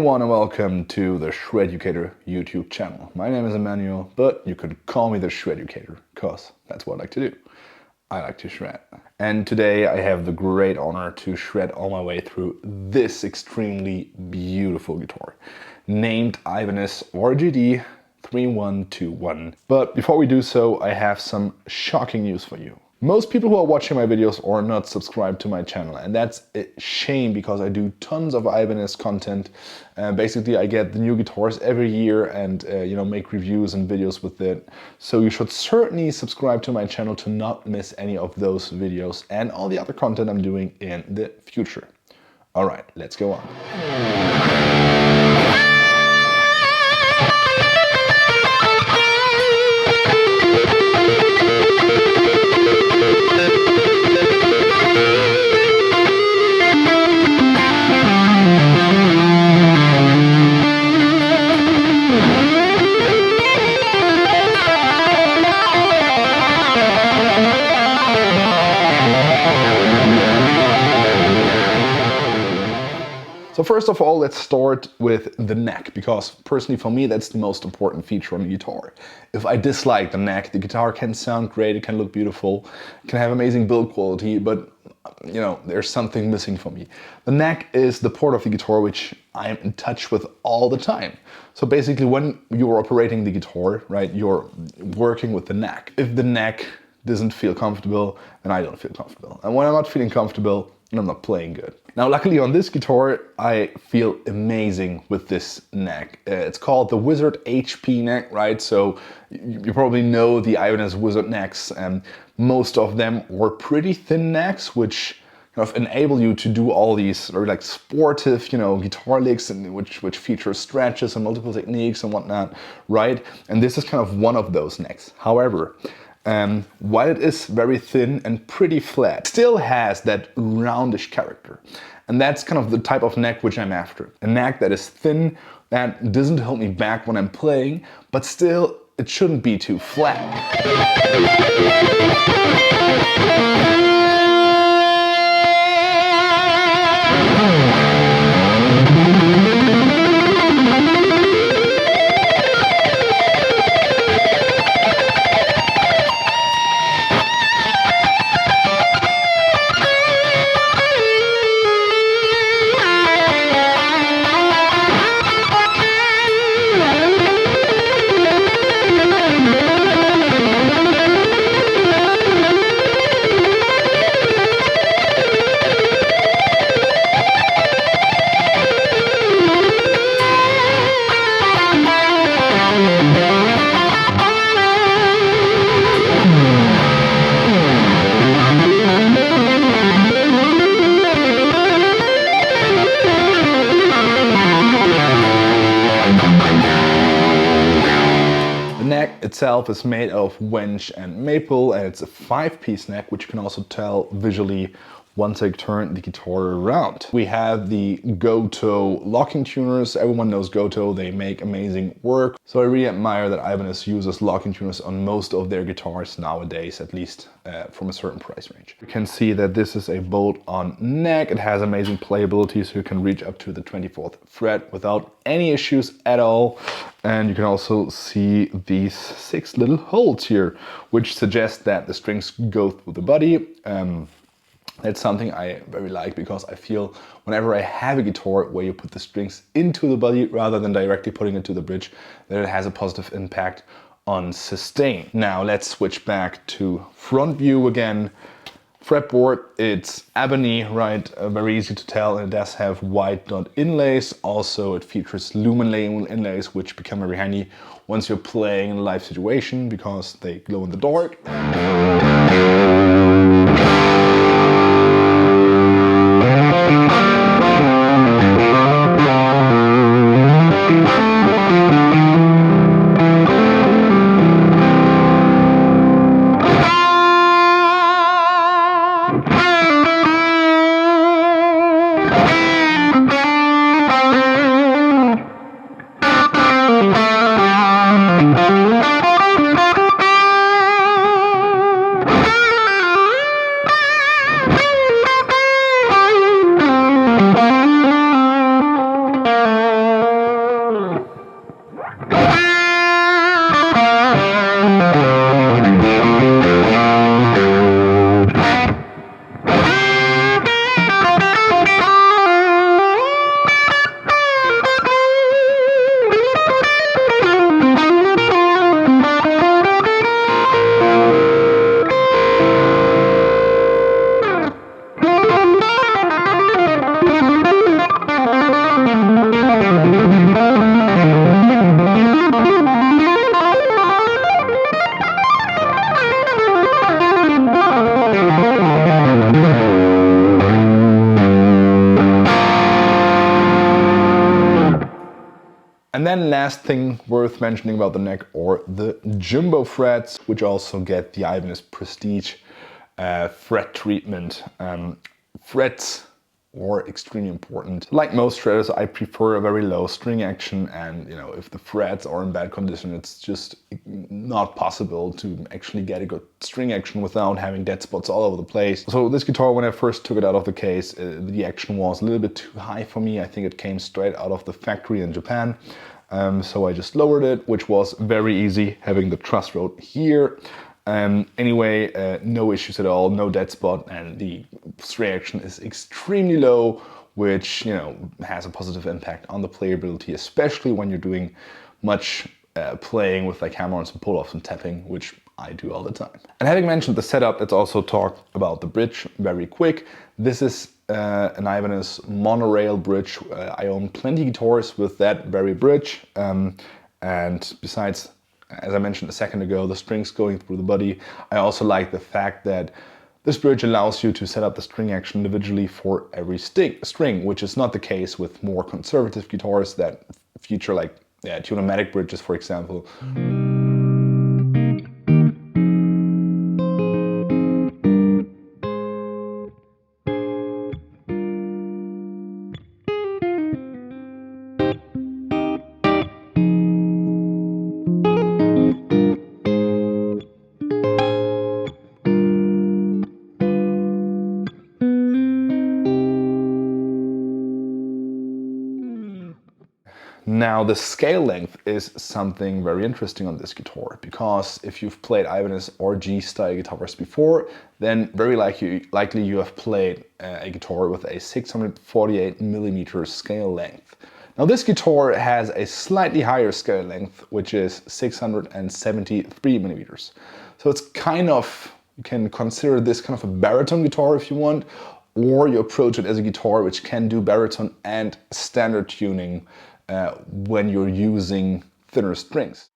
everyone and welcome to the Shreducator YouTube channel. My name is Emmanuel, but you could call me the Shreducator because that's what I like to do. I like to shred. And today I have the great honor to shred all my way through this extremely beautiful guitar named Ibanez RGD 3121. But before we do so, I have some shocking news for you. Most people who are watching my videos are not subscribed to my channel, and that's a shame because I do tons of Ibanez content. Basically, I get the new guitars every year and make reviews and videos with it. So you should certainly subscribe to my channel to not miss any of those videos and all the other content I'm doing in the future. All right, let's go on. So first of all, let's start with the neck, because personally for me that's the most important feature on the guitar. If I dislike the neck, the guitar can sound great, it can look beautiful, it can have amazing build quality, but there's something missing for me. The neck is the part of the guitar which I'm in touch with all the time. So basically when you're operating the guitar, right, you're working with the neck. If the neck doesn't feel comfortable, then I don't feel comfortable. And when I'm not feeling comfortable, then I'm not playing good. Now, luckily on this guitar, I feel amazing with this neck. It's called the Wizard HP neck, right? So you probably know the Ibanez Wizard necks, and most of them were pretty thin necks, which kind of enable you to do all these very like sportive, guitar licks, and which feature stretches and multiple techniques and whatnot, right? And this is kind of one of those necks. However, while it is very thin and pretty flat, it still has that roundish character. And that's kind of the type of neck which I'm after. A neck that is thin, that doesn't hold me back when I'm playing, but still it shouldn't be too flat. The neck itself is made of wench and maple, and it's a 5-piece neck, which you can also tell visually once I turn the guitar around. We have the Goto locking tuners. Everyone knows Goto, they make amazing work. So I really admire that Ibanez uses locking tuners on most of their guitars nowadays, at least from a certain price range. You can see that this is a bolt-on neck. It has amazing playability, so you can reach up to the 24th fret without any issues at all. And you can also see these 6 little holes here, which suggest that the strings go through the body. That's something I very like, because I feel whenever I have a guitar where you put the strings into the body rather than directly putting it to the bridge, that it has a positive impact on sustain. Now let's switch back to front view again. Fretboard, it's ebony, right? Very easy to tell, and it does have white dot inlays. Also, it features lumen inlays, which become very handy once you're playing in a live situation because they glow in the dark. And then last thing worth mentioning about the neck are the jumbo frets, which also get the Ibanez Prestige fret treatment. Frets are extremely important. Like most shredders, I prefer a very low string action, and you know, if the frets are in bad condition, it's just not possible to actually get a good string action without having dead spots all over the place. So this guitar, when I first took it out of the case, the action was a little bit too high for me. I think it came straight out of the factory in Japan. So I just lowered it, which was very easy, having the truss rod here. Anyway, no issues at all, no dead spot, and the string action is extremely low, which, you know, has a positive impact on the playability, especially when you're doing much playing with like hammer-ons and pull-offs and tapping, which I do all the time. And having mentioned the setup, let's also talk about the bridge very quick. This is an Ibanez monorail bridge. I own plenty of guitars with that very bridge, and besides, as I mentioned a second ago, the strings going through the body, I also like the fact that this bridge allows you to set up the string action individually for every string, which is not the case with more conservative guitars that feature like tune-o-matic bridges, for example. Now the scale length is something very interesting on this guitar, because if you've played Ibanez RG style guitars before, then very likely you have played a guitar with a 648mm scale length. Now this guitar has a slightly higher scale length, which is 673mm. So it's kind of, you can consider this kind of a baritone guitar if you want, or you approach it as a guitar which can do baritone and standard tuning when you're using thinner strings.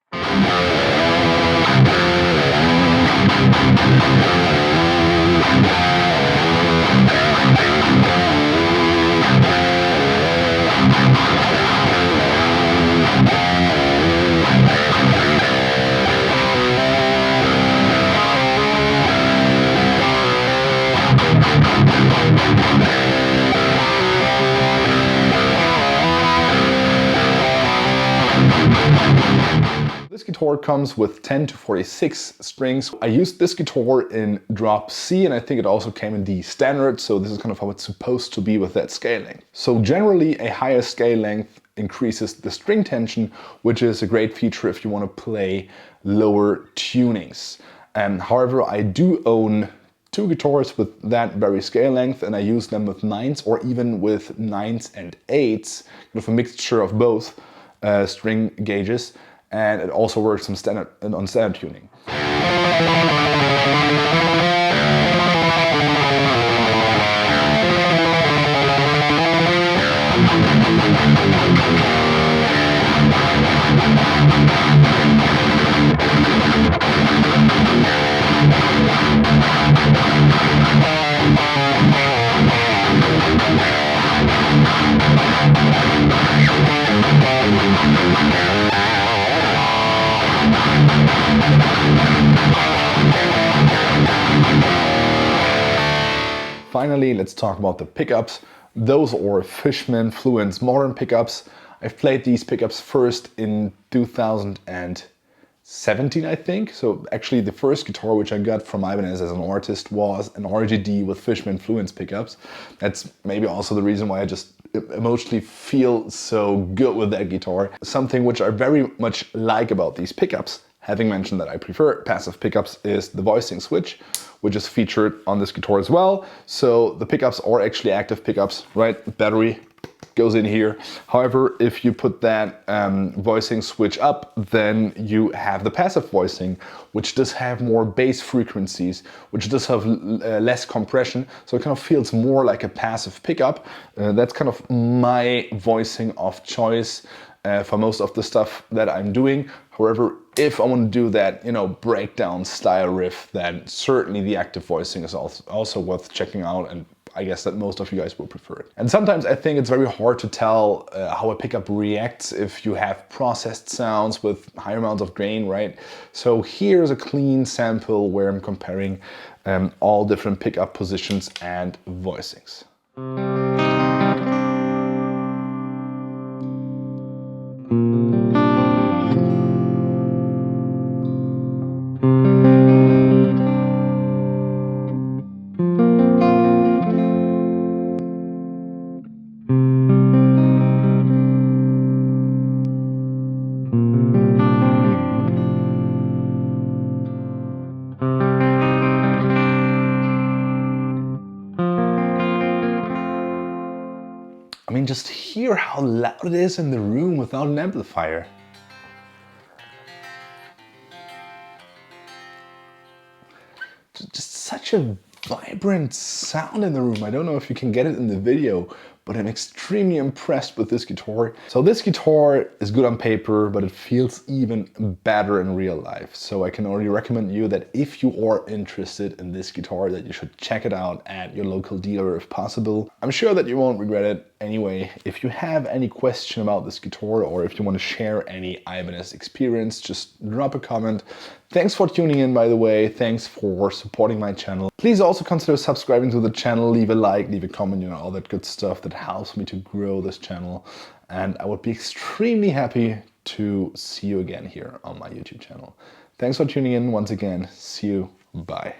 This guitar comes with 10 to 46 strings. I used this guitar in drop C, and I think it also came in D standard, so this is kind of how it's supposed to be with that scale length. So generally a higher scale length increases the string tension, which is a great feature if you want to play lower tunings. However, I do own two guitars with that very scale length, and I use them with 9s or even with 9s and 8s, kind of a mixture of both string gauges, and it also works on standard tuning. Finally, let's talk about the pickups. Those are Fishman Fluence modern pickups. I've played these pickups first in 2017, I think. So actually the first guitar which I got from Ibanez as an artist was an RGD with Fishman Fluence pickups. That's maybe also the reason why I just emotionally feel so good with that guitar. Something which I very much like about these pickups, having mentioned that I prefer passive pickups, is the voicing switch, which is featured on this guitar as well. So the pickups are actually active pickups, right? The battery goes in here. However, if you put that voicing switch up, then you have the passive voicing, which does have more bass frequencies, which does have less compression. So it kind of feels more like a passive pickup. That's kind of my voicing of choice for most of the stuff that I'm doing. However, if I want to do that, you know, breakdown style riff, then certainly the active voicing is also worth checking out, and I guess that most of you guys will prefer it. And sometimes I think it's very hard to tell how a pickup reacts if you have processed sounds with high amounts of grain, right? So here's a clean sample where I'm comparing all different pickup positions and voicings. I mean, just hear how loud it is in the room without an amplifier. Just such a vibrant sound in the room. I don't know if you can get it in the video, but I'm extremely impressed with this guitar. So this guitar is good on paper, but it feels even better in real life. So I can already recommend you that if you are interested in this guitar, that you should check it out at your local dealer if possible. I'm sure that you won't regret it. Anyway, if you have any question about this guitar or if you want to share any Ibanez experience, just drop a comment. Thanks for tuning in, by the way. Thanks for supporting my channel. Please also consider subscribing to the channel, leave a like, leave a comment, you know, all that good stuff that helps me to grow this channel. And I would be extremely happy to see you again here on my YouTube channel. Thanks for tuning in once again. See you. Bye.